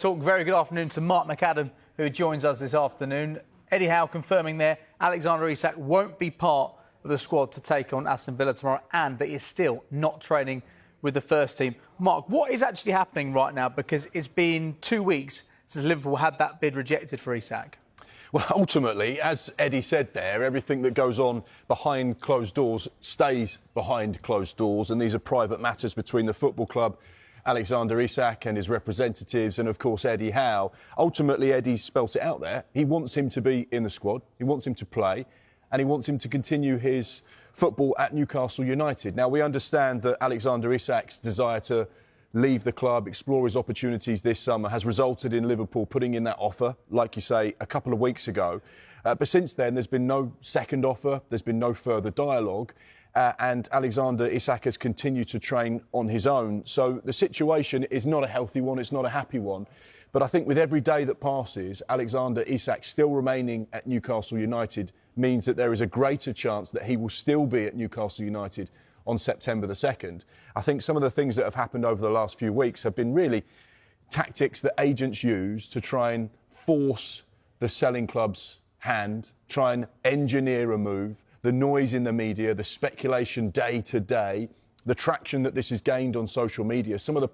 talk. Very good afternoon to Mark McAdam, who joins us this afternoon. Eddie Howe confirming there Alexander Isak won't be part of the squad to take on Aston Villa tomorrow, and that he's still not training with the first team. Mark, what is actually happening right now? Because it's been 2 weeks since Liverpool had that bid rejected for Isak. Well, ultimately, as Eddie said there, everything that goes on behind closed doors stays behind closed doors, and these are private matters between the football club, Alexander Isak and his representatives, and of course Eddie Howe. Ultimately, Eddie's spelt it out there. He wants him to be in the squad, he wants him to play, and he wants him to continue his football at Newcastle United. Now, we understand that Alexander Isak's desire to leave the club, explore his opportunities this summer, has resulted in Liverpool putting in that offer, like you say, a couple of weeks ago. But since then, there's been no second offer, there's been no further dialogue, and Alexander Isak has continued to train on his own. So the situation is not a healthy one, it's not a happy one. But I think with every day that passes, Alexander Isak still remaining at Newcastle United means that there is a greater chance that he will still be at Newcastle United on September the 2nd. I think some of the things that have happened over the last few weeks have been really tactics that agents use to try and force the selling club's hand, try and engineer a move, the noise in the media, the speculation day to day, the traction that this has gained on social media. Some of the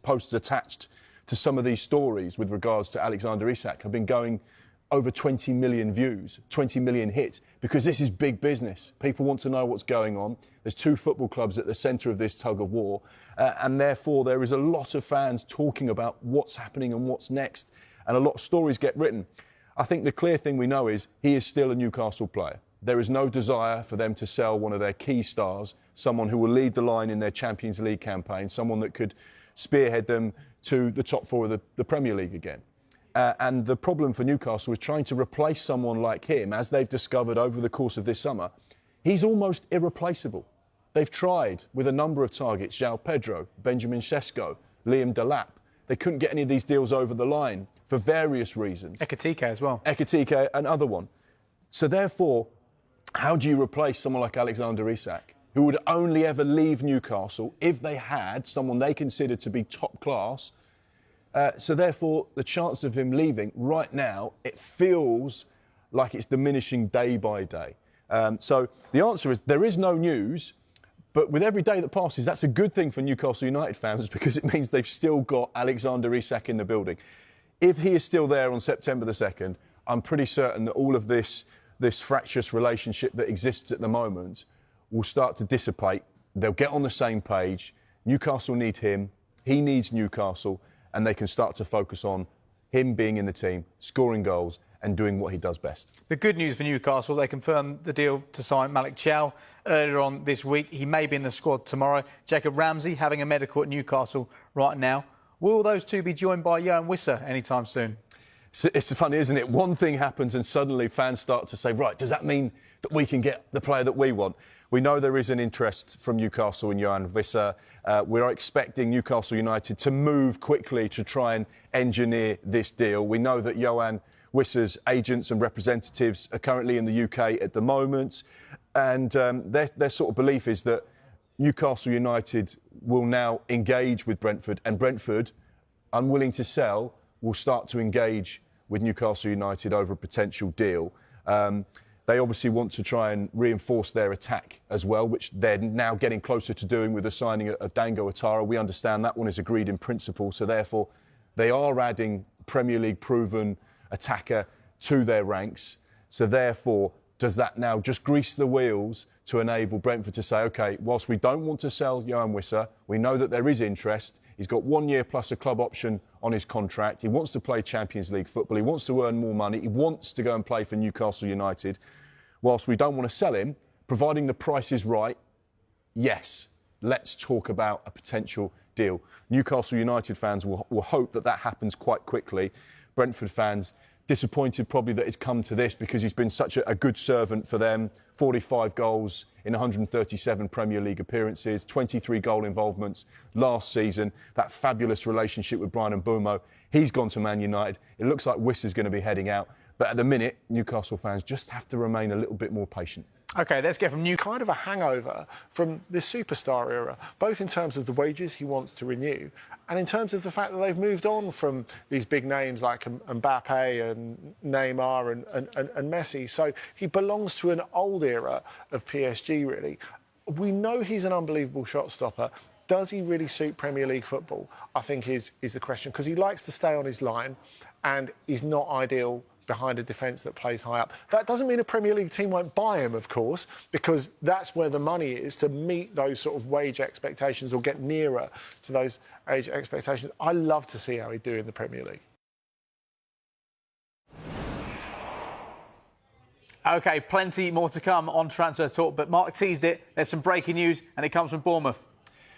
posts attached to some of these stories with regards to Alexander Isak have been going over 20 million views, 20 million hits, because this is big business. People want to know what's going on. There's two football clubs at the centre of this tug of war, and therefore there is a lot of fans talking about what's happening and what's next, and a lot of stories get written. I think the clear thing we know is he is still a Newcastle player. There is no desire for them to sell one of their key stars, someone who will lead the line in their Champions League campaign, someone that could spearhead them to the top four of the Premier League again. And the problem for Newcastle is trying to replace someone like him, as they've discovered over the course of this summer. He's almost irreplaceable. They've tried with a number of targets, João Pedro, Benjamin Sesko, Liam Delap. They couldn't get any of these deals over the line for various reasons. Ekitike as well. Ekitike, another one. So therefore, how do you replace someone like Alexander Isak, who would only ever leave Newcastle if they had someone they considered to be top class? So therefore, the chance of him leaving right now, it feels like it's diminishing day by day. So the answer is there is no news, but with every day that passes, that's a good thing for Newcastle United fans because it means they've still got Alexander Isak in the building. If he is still there on September the 2nd, I'm pretty certain that all of this fractious relationship that exists at the moment will start to dissipate. They'll get on the same page. Newcastle need him. He needs Newcastle. And they can start to focus on him being in the team, scoring goals and doing what he does best. The good news for Newcastle, they confirmed the deal to sign Malik Chow earlier on this week. He may be in the squad tomorrow. Jacob Ramsey having a medical at Newcastle right now. Will those two be joined by Yoane Wissa anytime soon? It's funny, isn't it? One thing happens and suddenly fans start to say, right, does that mean that we can get the player that we want? We know there is an interest from Newcastle in Yoane Wissa. We are expecting Newcastle United to move quickly to try and engineer this deal. We know that Yoane Wissa's agents and representatives are currently in the UK at the moment. And their sort of belief is that Newcastle United will now engage with Brentford, and Brentford, unwilling to sell, will start to engage with Newcastle United over a potential deal. They obviously want to try and reinforce their attack as well, which they're now getting closer to doing with the signing of Dango Ouattara. We understand that one is agreed in principle, so therefore they are adding Premier League proven attacker to their ranks. So therefore, does that now just grease the wheels to enable Brentford to say, OK, whilst we don't want to sell Yoane Wissa, we know that there is interest. He's got 1 year plus a club option on his contract. He wants to play Champions League football. He wants to earn more money. He wants to go and play for Newcastle United. Whilst we don't want to sell him, providing the price is right, yes, let's talk about a potential deal. Newcastle United fans will hope that happens quite quickly. Brentford fans disappointed probably that it's come to this because he's been such a good servant for them. 45 goals in 137 Premier League appearances, 23 goal involvements last season. That fabulous relationship with Brian Mbeumo. He's gone to Man United. It looks like Wissa's going to be heading out. But at the minute, Newcastle fans just have to remain a little bit more patient. OK, let's get from new. Kind of a hangover from this superstar era, both in terms of the wages he wants to renew and in terms of the fact that they've moved on from these big names like Mbappe and Neymar and Messi. So he belongs to an old era of PSG, really. We know he's an unbelievable shot stopper. Does he really suit Premier League football? I think is the question, because he likes to stay on his line and he's not ideal behind a defence that plays high up. That doesn't mean a Premier League team won't buy him, of course, because that's where the money is, to meet those sort of wage expectations or get nearer to those age expectations. I love to see how he'd do in the Premier League. OK, plenty more to come on Transfer Talk, but Mark teased it. There's some breaking news and it comes from Bournemouth.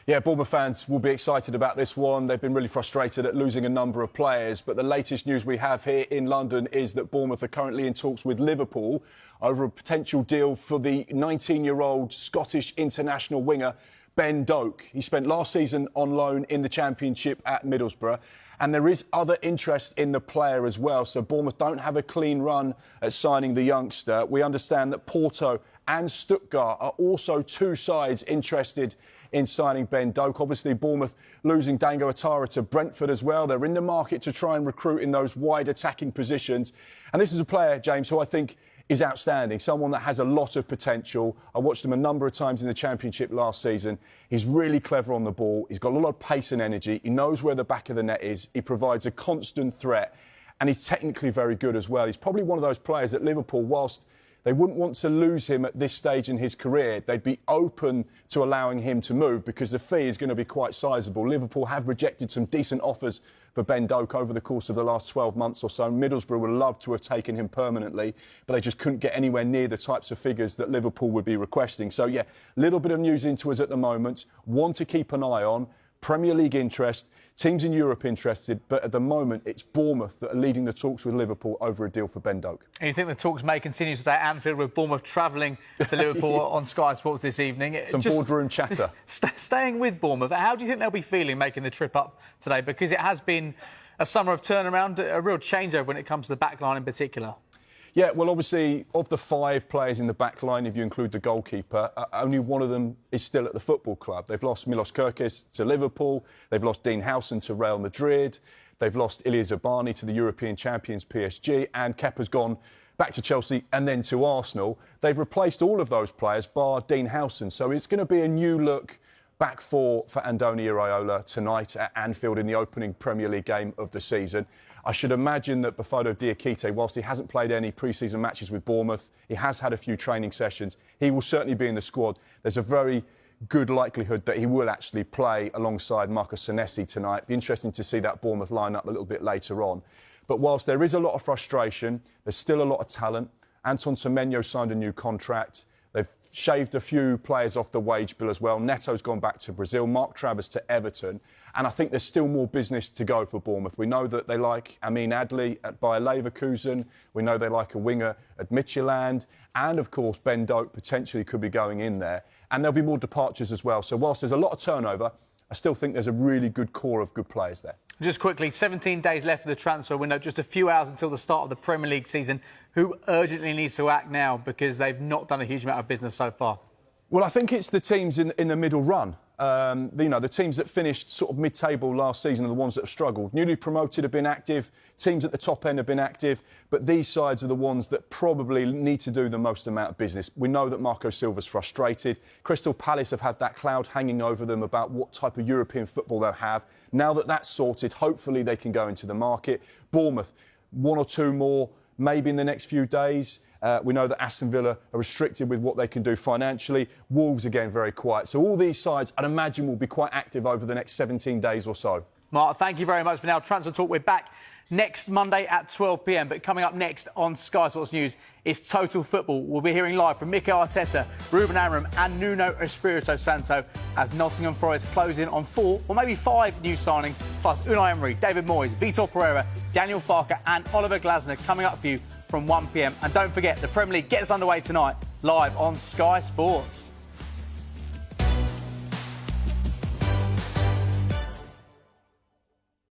Yeah, Bournemouth fans will be excited about this one. They've been really frustrated at losing a number of players. But the latest news we have here in London is that Bournemouth are currently in talks with Liverpool over a potential deal for the 19-year-old Scottish international winger, Ben Doak. He spent last season on loan in the Championship at Middlesbrough. And there is other interest in the player as well. So Bournemouth don't have a clean run at signing the youngster. We understand that Porto and Stuttgart are also two sides interested in signing Ben Doak. Obviously, Bournemouth losing Dango Atara to Brentford as well. They're in the market to try and recruit in those wide attacking positions. And this is a player, James, who I think is outstanding, someone that has a lot of potential. I watched him a number of times in the Championship last season. He's really clever on the ball. He's got a lot of pace and energy. He knows where the back of the net is. He provides a constant threat. And he's technically very good as well. He's probably one of those players that Liverpool, whilst they wouldn't want to lose him at this stage in his career, they'd be open to allowing him to move because the fee is going to be quite sizable. Liverpool have rejected some decent offers for Ben Doak over the course of the last 12 months or so. Middlesbrough would love to have taken him permanently, but they just couldn't get anywhere near the types of figures that Liverpool would be requesting. So, yeah, a little bit of news into us at the moment. One to keep an eye on. Premier League interest, teams in Europe interested, but at the moment it's Bournemouth that are leading the talks with Liverpool over a deal for Ben Doak. And you think the talks may continue today at Anfield with Bournemouth travelling to Liverpool on Sky Sports this evening? Some boardroom chatter. Staying with Bournemouth, how do you think they'll be feeling making the trip up today? Because it has been a summer of turnaround, a real changeover when it comes to the back line in particular. Yeah, well, obviously, of the 5 players in the back line, if you include the goalkeeper, only one of them is still at the football club. They've lost Milos Kerkez to Liverpool. They've lost Dean Howson to Real Madrid. They've lost Ilya Zabani to the European champions PSG. And Kepa's gone back to Chelsea and then to Arsenal. They've replaced all of those players, bar Dean Howson. So it's going to be a new look back four for Andoni Iraola tonight at Anfield in the opening Premier League game of the season. I should imagine that Bofodo Diakite, whilst he hasn't played any pre-season matches with Bournemouth, he has had a few training sessions. He will certainly be in the squad. There's a very good likelihood that he will actually play alongside Marcos Senesi tonight. Be interesting to see that Bournemouth line up a little bit later on. But whilst there is a lot of frustration, there's still a lot of talent. Anton Semenyo signed a new contract. They've shaved a few players off the wage bill as well. Neto's gone back to Brazil, Mark Travers to Everton. And I think there's still more business to go for Bournemouth. We know that they like Amin Adli at Bayer Leverkusen. We know they like a winger at Midtjylland. And, of course, Ben Doak potentially could be going in there. And there'll be more departures as well. So whilst there's a lot of turnover, I still think there's a really good core of good players there. Just quickly, 17 days left of the transfer window, just a few hours until the start of the Premier League season. Who urgently needs to act now because they've not done a huge amount of business so far? Well, I think it's the teams in the middle run. The teams that finished sort of mid-table last season are the ones that have struggled. Newly promoted have been active. Teams at the top end have been active. But these sides are the ones that probably need to do the most amount of business. We know that Marco Silva's frustrated. Crystal Palace have had that cloud hanging over them about what type of European football they'll have. Now that that's sorted, hopefully they can go into the market. Bournemouth, one or two more maybe in the next few days. We know that Aston Villa are restricted with what they can do financially. Wolves, again, very quiet. So all these sides, I'd imagine, will be quite active over the next 17 days or so. Mark, thank you very much for now. Transfer Talk, we're back next Monday at 12 p.m. But coming up next on Sky Sports News is Total Football. We'll be hearing live from Mikel Arteta, Ruben Amorim and Nuno Espirito Santo as Nottingham Forest close in on 4 or maybe 5 new signings, plus Unai Emery, David Moyes, Vitor Pereira, Daniel Farke and Oliver Glasner coming up for you from 1 p.m. And don't forget, the Premier League gets underway tonight, live on Sky Sports.